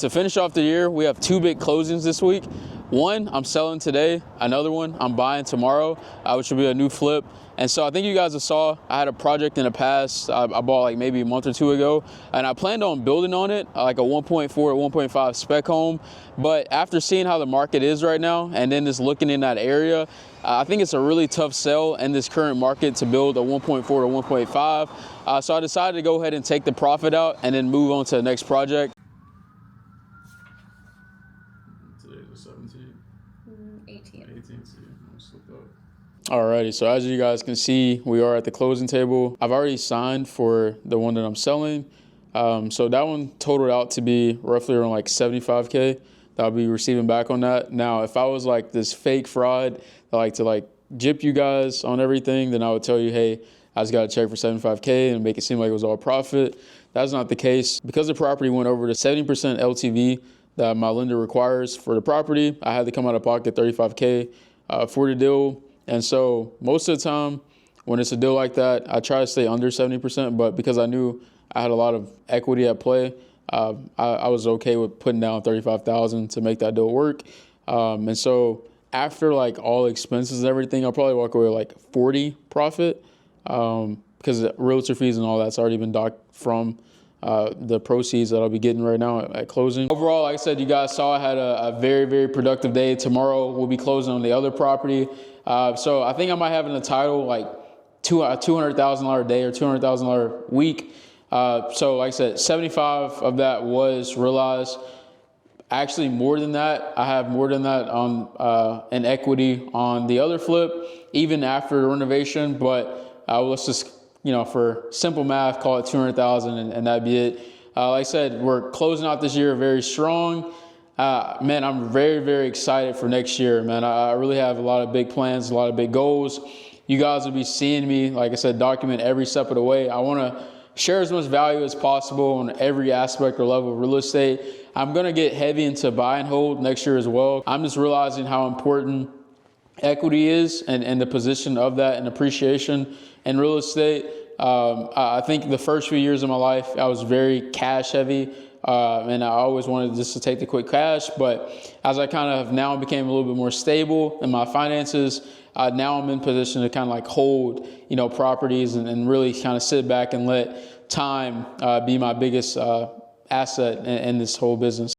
To finish off the year, we have two big closings this week. One, I'm selling today. Another one, I'm buying tomorrow, which will be a new flip. And so I think you guys saw, I had a project in the past I bought like maybe a month or two ago, and I planned on building on it, like a 1.4 or 1.5 spec home. But after seeing how the market is right now, and then just looking in that area, I think it's a really tough sell in this current market to build a 1.4 to 1.5. So I decided to go ahead and take the profit out and then move on to the next project. Today's the 17th. 18th. Alrighty, so as you guys can see, we are at the closing table. I've already signed for the one that I'm selling. So that one totaled out to be roughly around like 75K that I'll be receiving back on that. Now, if I was like this fake fraud that like to like gyp you guys on everything, then I would tell you, hey, I just got a check for 75K and make it seem like it was all profit. That's not the case. Because the property went over to 70% LTV that my lender requires for the property, I had to come out of pocket 35K for the deal. And so most of the time when it's a deal like that, I try to stay under 70%, but because I knew I had a lot of equity at play, I was okay with putting down 35,000 to make that deal work. And so after like all expenses and everything, I'll probably walk away with like 40 profit because realtor fees and all that's already been docked from the proceeds that I'll be getting right now at closing. Overall, like I said, you guys saw I had a very, very productive day. Tomorrow we'll be closing on the other property. So I think I might have in the title like a $200,000 day or $200,000 week. So like I said, 75 of that was realized. Actually more than that. I have more than that on in equity on the other flip, even after the renovation. But let's just, for simple math, call it 200,000 and that'd be it. Like I said, we're closing out this year very strong. Man, I'm very, very excited for next year, man. I really have a lot of big plans, a lot of big goals. You guys will be seeing me, like I said, document every step of the way. I want to share as much value as possible on every aspect or level of real estate. I'm going to get heavy into buy and hold next year as well. I'm just realizing how important equity is and the position of that and appreciation in real estate. I think the first few years of my life, I was very cash heavy. And I always wanted just to take the quick cash, but as I kind of now became a little bit more stable in my finances, now I'm in position to kind of like hold, properties and really kind of sit back and let time be my biggest asset in this whole business.